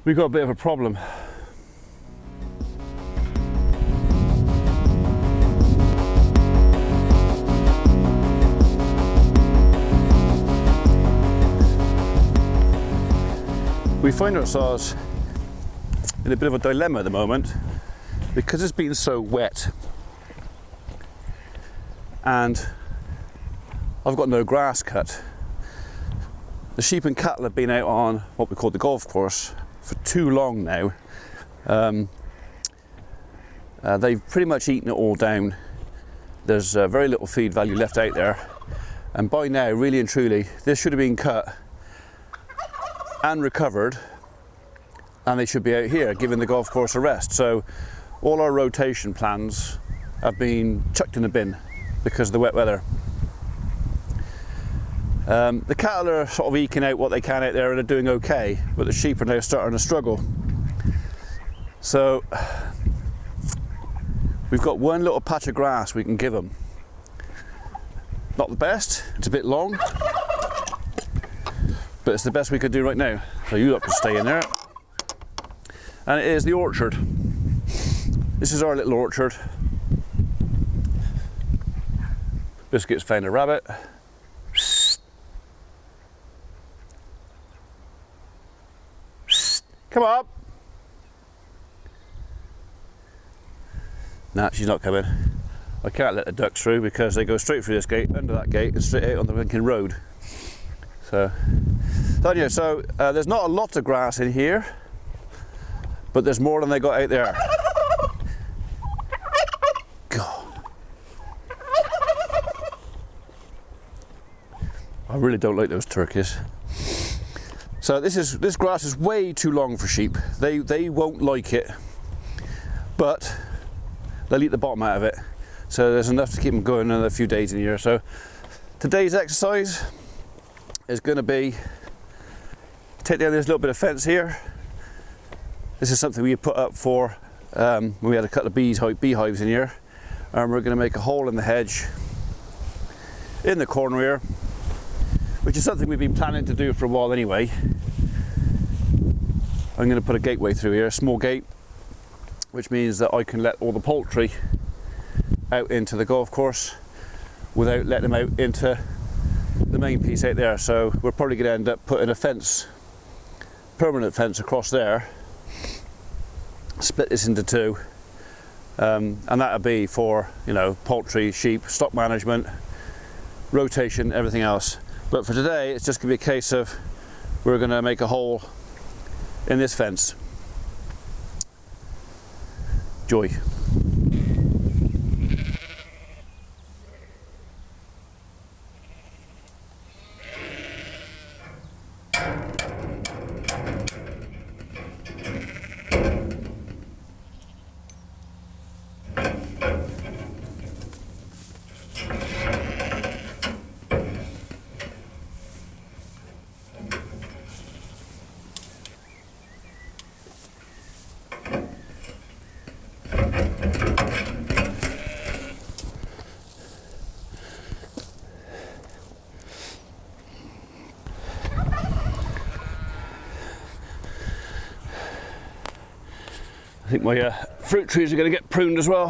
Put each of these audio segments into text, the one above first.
we've got a bit of a problem. We find ourselves in a bit of a dilemma at the moment because it's been so wet and I've got no grass cut. The sheep and cattle have been out on what we call the golf course for too long now. They've pretty much eaten it all down. There's very little feed value left out there, and by now, really and truly, this should have been cut and recovered, and they should be out here giving the golf course a rest. So all our rotation plans have been chucked in the bin because of the wet weather. The cattle are sort of eking out what they can out there and are doing okay, but the sheep are now starting to struggle. So we've got one little patch of grass we can give them. Not the best, it's a bit long, but it's the best we could do right now. So you lot can stay in there. And it is the orchard. This is our little orchard. Biscuit's found a rabbit. Come up. Nah, she's not coming. I can't let the ducks through because they go straight through this gate, under that gate, and straight out on the Lincoln Road. So anyway, there's not a lot of grass in here, but there's more than they got out there. God. I really don't like those turkeys. So this grass is way too long for sheep. They won't like it, but they'll eat the bottom out of it. So there's enough to keep them going another few days in a year. So today's exercise is going to be take down this little bit of fence here. This is something we put up for when we had a couple of beehives in here, and we're going to make a hole in the hedge in the corner here, which is something we've been planning to do for a while anyway. I'm going to put a gateway through here, a small gate, which means that I can let all the poultry out into the golf course without letting them out into the main piece out there. So we're probably going to end up putting a fence, permanent fence across there, split this into two, and that'll be for, you know, poultry, sheep, stock management, rotation, everything else. But for today, it's just going to be a case of we're going to make a hole in this fence. Joy. I think my fruit trees are going to get pruned as well.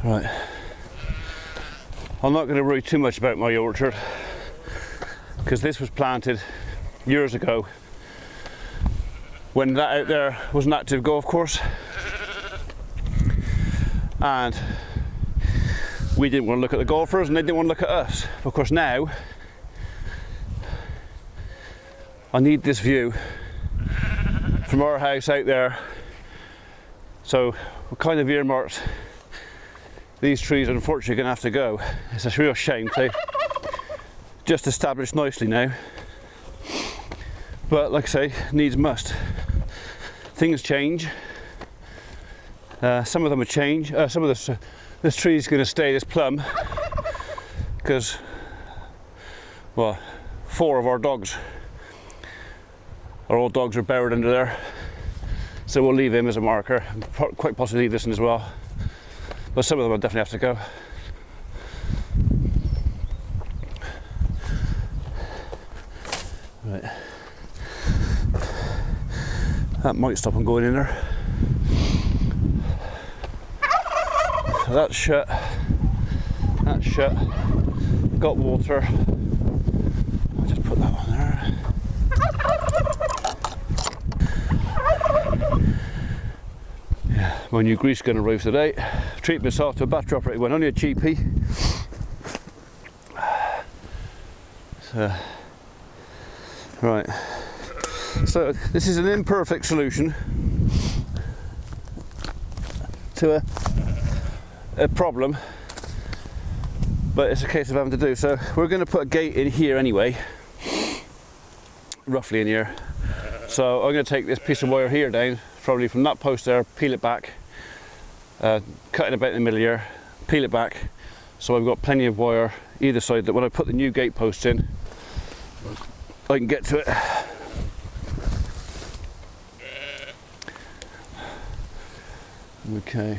Right. I'm not going to worry too much about my orchard because this was planted years ago when that out there was an active golf course, and we didn't want to look at the golfers and they didn't want to look at us. Of course now I need this view from our house out there, so we're kind of earmarked these trees. Unfortunately going to have to go. It's a real shame. They just established nicely now, but like I say, needs must. Things change. Some of them will change. Some of this tree is going to stay, this plum, because, well, 4 of our dogs, our old dogs, are buried under there, so we'll leave him as a marker. Quite possibly leave this one as well, but some of them will definitely have to go. Right. That might stop them going in there. So that's shut. That's shut. Got water. I'll just put that on there. Yeah, my new grease gun arrived today. Treated myself to a battery operated one, only a cheapie. So, right. So this is an imperfect solution to a problem, but it's a case of having to do. So we're going to put a gate in here anyway, roughly in here. So I'm going to take this piece of wire here down, probably from that post there, peel it back, cut it about in the middle here, peel it back, so I've got plenty of wire either side that when I put the new gate post in, I can get to it. Okay.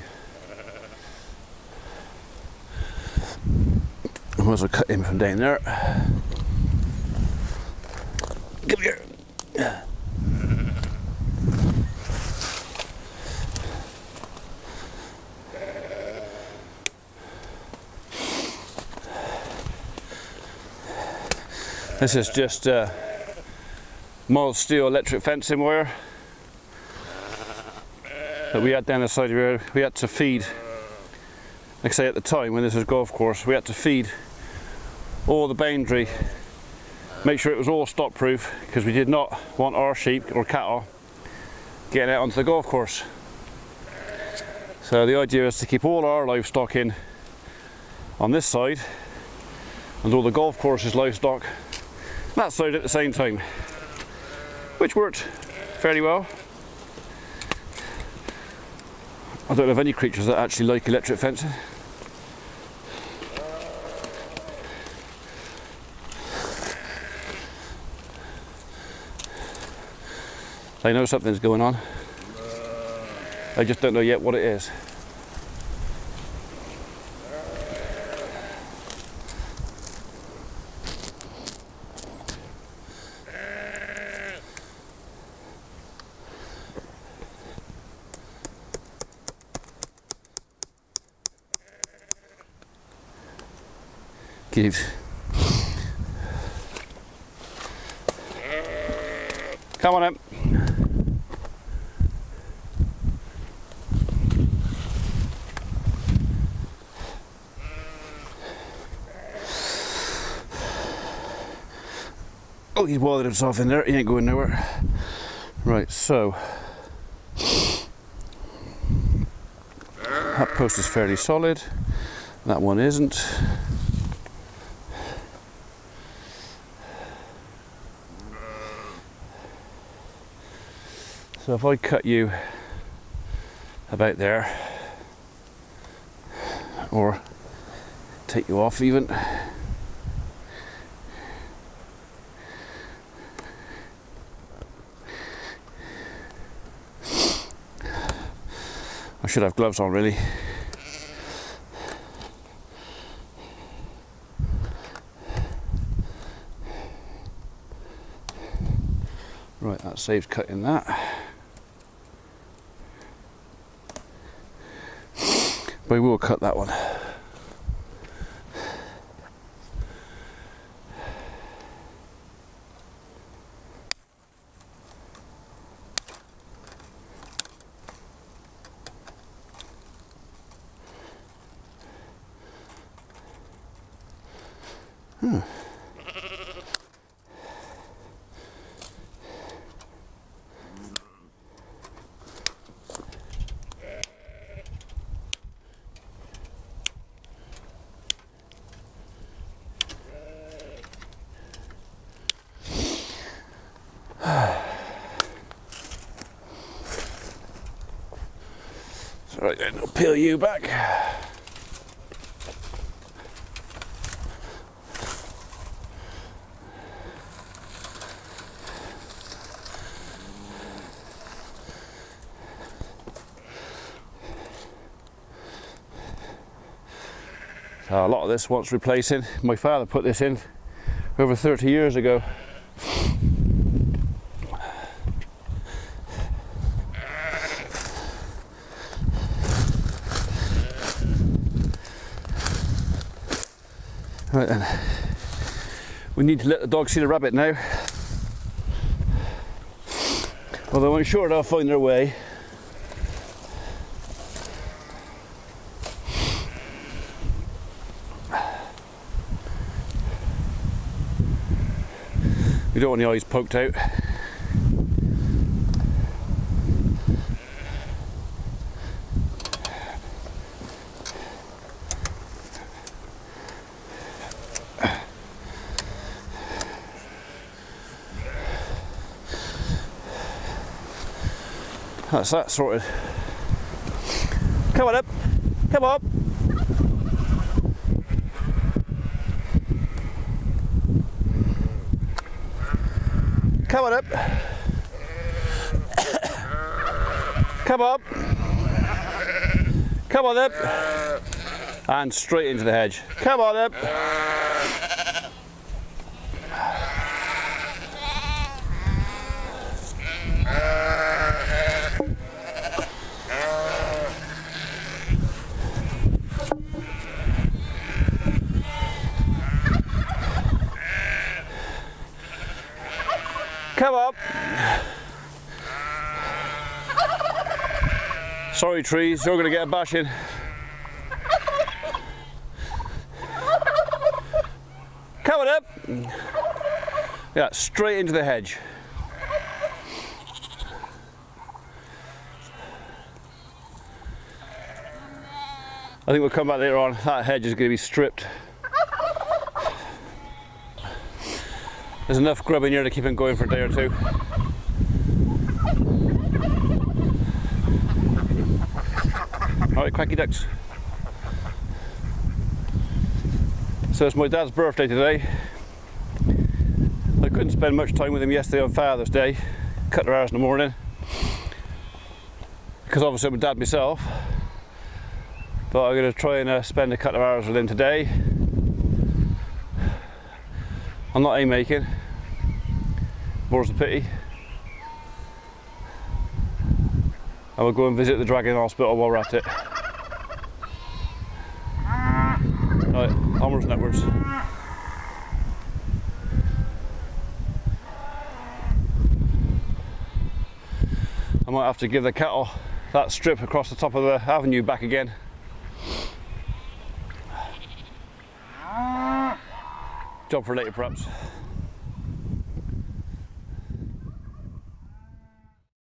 I might as well cut in from down there. Come here. This is just mild steel electric fencing wire that we had down the side of here. We had to feed, like I say, at the time when this was golf course, we had to feed all the boundary, make sure it was all stock proof, because we did not want our sheep or cattle getting out onto the golf course. So the idea is to keep all our livestock in on this side and all the golf course's livestock that side at the same time, which worked fairly well. I don't have any creatures that actually like electric fencing. They know something's going on. I just don't know yet what it is. Gibbs. Come on in. Oh, he's bothered himself in there. He ain't going nowhere. Right, so that post is fairly solid. That one isn't. So if I cut you about there, or take you off even, I should have gloves on really. Right, that saves cutting that. But we will cut that one. Right then, I'll peel you back. So a lot of this wants replacing. My father put this in over 30 years ago. Right then, we need to let the dog see the rabbit now. Although I'm sure they'll find their way. You don't want the eyes poked out. That's that sorted. Come on up. Come on. Come on up. Come up. Come on up. And straight into the hedge. Come on up. Come up. Sorry trees, you're going to get a bashing. Come on up. Yeah, straight into the hedge. I think we'll come back later on. That hedge is going to be stripped. There's enough grub in here to keep him going for a day or two. Alright, cracky ducks. So it's my dad's birthday today. I couldn't spend much time with him yesterday on Father's Day. Cut their hours in the morning. Because obviously I'm a dad myself. But I'm going to try and spend a couple of hours with him today. I'm not haymaking, more's the pity. I will go and visit the Dragon Hospital while we're at it. Right, onwards and upwards. I might have to give the cattle that strip across the top of the avenue back again. Job for later perhaps.